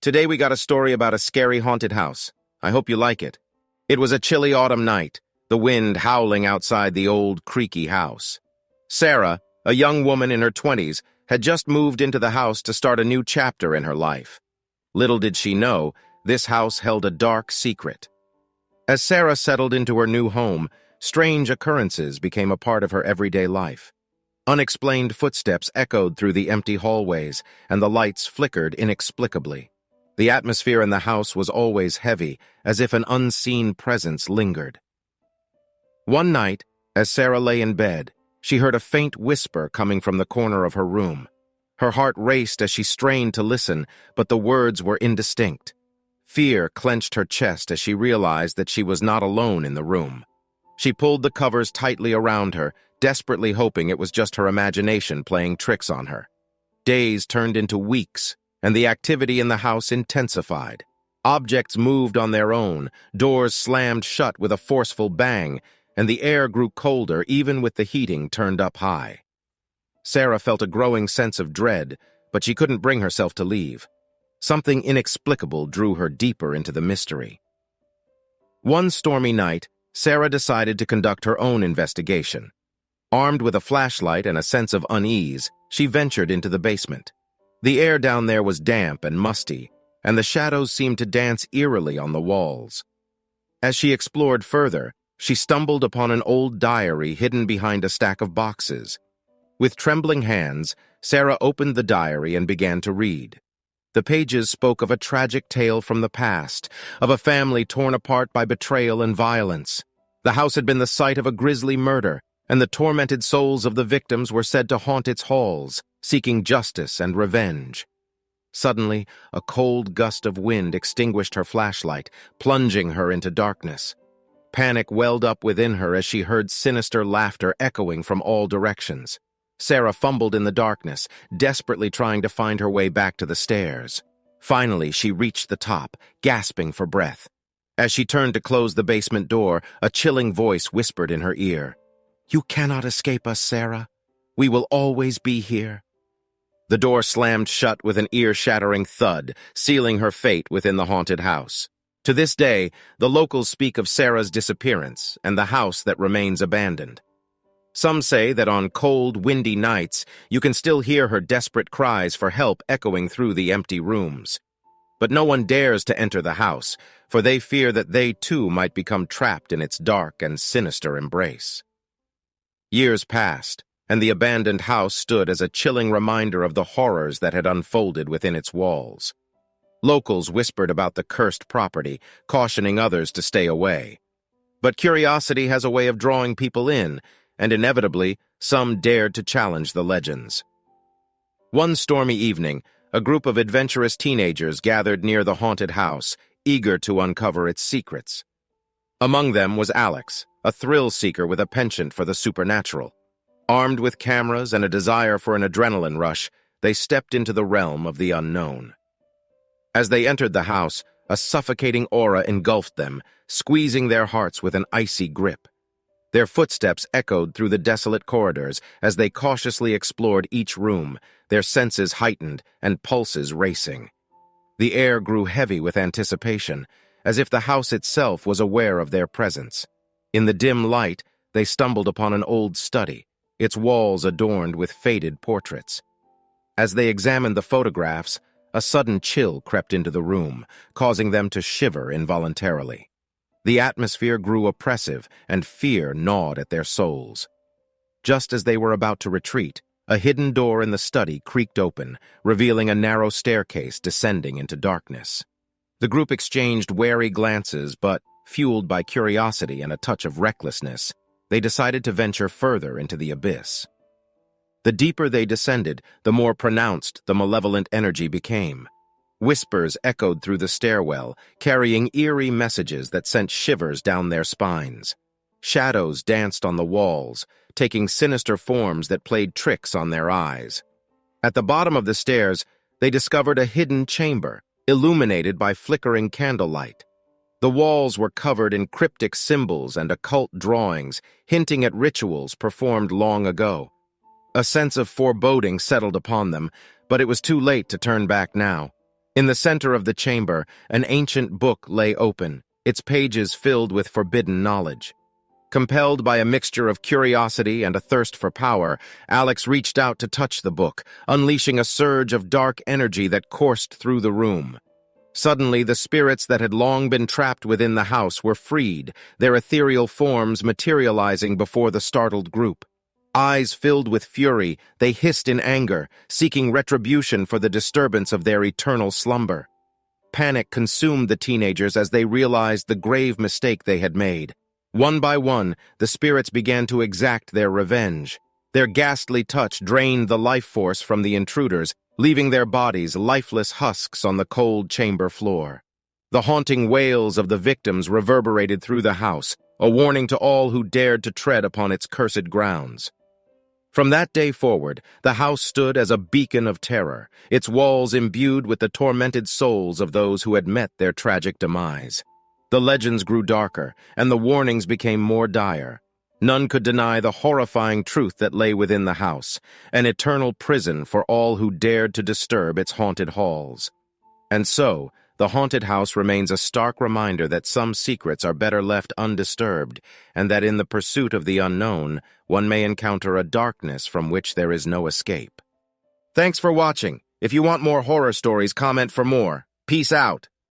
Today we got a story about a scary haunted house. I hope you like it. It was a chilly autumn night, the wind howling outside the old, creaky house. Sarah, a young woman in her 20s, had just moved into the house to start a new chapter in her life. Little did she know, this house held a dark secret. As Sarah settled into her new home, strange occurrences became a part of her everyday life. Unexplained footsteps echoed through the empty hallways, and the lights flickered inexplicably. The atmosphere in the house was always heavy, as if an unseen presence lingered. One night, as Sarah lay in bed, she heard a faint whisper coming from the corner of her room. Her heart raced as she strained to listen, but the words were indistinct. Fear clenched her chest as she realized that she was not alone in the room. She pulled the covers tightly around her, desperately hoping it was just her imagination playing tricks on her. Days turned into weeks, and the activity in the house intensified. Objects moved on their own, doors slammed shut with a forceful bang, and the air grew colder even with the heating turned up high. Sarah felt a growing sense of dread, but she couldn't bring herself to leave. Something inexplicable drew her deeper into the mystery. One stormy night, Sarah decided to conduct her own investigation. Armed with a flashlight and a sense of unease, she ventured into the basement. The air down there was damp and musty, and the shadows seemed to dance eerily on the walls. As she explored further, she stumbled upon an old diary hidden behind a stack of boxes. With trembling hands, Sarah opened the diary and began to read. The pages spoke of a tragic tale from the past, of a family torn apart by betrayal and violence. The house had been the site of a grisly murder, and the tormented souls of the victims were said to haunt its halls, seeking justice and revenge. Suddenly, a cold gust of wind extinguished her flashlight, plunging her into darkness. Panic welled up within her as she heard sinister laughter echoing from all directions. Sarah fumbled in the darkness, desperately trying to find her way back to the stairs. Finally, she reached the top, gasping for breath. As she turned to close the basement door, a chilling voice whispered in her ear, "You cannot escape us, Sarah. We will always be here." The door slammed shut with an ear-shattering thud, sealing her fate within the haunted house. To this day, the locals speak of Sarah's disappearance and the house that remains abandoned. Some say that on cold, windy nights, you can still hear her desperate cries for help echoing through the empty rooms. But no one dares to enter the house, for they fear that they too might become trapped in its dark and sinister embrace. Years passed, and the abandoned house stood as a chilling reminder of the horrors that had unfolded within its walls. Locals whispered about the cursed property, cautioning others to stay away. But curiosity has a way of drawing people in, and inevitably, some dared to challenge the legends. One stormy evening, a group of adventurous teenagers gathered near the haunted house, eager to uncover its secrets. Among them was Alex, a thrill-seeker with a penchant for the supernatural. Armed with cameras and a desire for an adrenaline rush, they stepped into the realm of the unknown. As they entered the house, a suffocating aura engulfed them, squeezing their hearts with an icy grip. Their footsteps echoed through the desolate corridors as they cautiously explored each room, their senses heightened and pulses racing. The air grew heavy with anticipation, as if the house itself was aware of their presence. In the dim light, they stumbled upon an old study, its walls adorned with faded portraits. As they examined the photographs, a sudden chill crept into the room, causing them to shiver involuntarily. The atmosphere grew oppressive, and fear gnawed at their souls. Just as they were about to retreat, a hidden door in the study creaked open, revealing a narrow staircase descending into darkness. The group exchanged wary glances, but, fueled by curiosity and a touch of recklessness, they decided to venture further into the abyss. The deeper they descended, the more pronounced the malevolent energy became. Whispers echoed through the stairwell, carrying eerie messages that sent shivers down their spines. Shadows danced on the walls, taking sinister forms that played tricks on their eyes. At the bottom of the stairs, they discovered a hidden chamber, illuminated by flickering candlelight. The walls were covered in cryptic symbols and occult drawings, hinting at rituals performed long ago. A sense of foreboding settled upon them, but it was too late to turn back now. In the center of the chamber, an ancient book lay open, its pages filled with forbidden knowledge. Compelled by a mixture of curiosity and a thirst for power, Alex reached out to touch the book, unleashing a surge of dark energy that coursed through the room. Suddenly, the spirits that had long been trapped within the house were freed, their ethereal forms materializing before the startled group. Eyes filled with fury, they hissed in anger, seeking retribution for the disturbance of their eternal slumber. Panic consumed the teenagers as they realized the grave mistake they had made. One by one, the spirits began to exact their revenge. Their ghastly touch drained the life force from the intruders, leaving their bodies lifeless husks on the cold chamber floor. The haunting wails of the victims reverberated through the house, a warning to all who dared to tread upon its cursed grounds. From that day forward, the house stood as a beacon of terror, its walls imbued with the tormented souls of those who had met their tragic demise. The legends grew darker, and the warnings became more dire. None could deny the horrifying truth that lay within the house, an eternal prison for all who dared to disturb its haunted halls. And so, the haunted house remains a stark reminder that some secrets are better left undisturbed, and that in the pursuit of the unknown, one may encounter a darkness from which there is no escape. Thanks for watching. If you want more horror stories, comment for more. Peace out.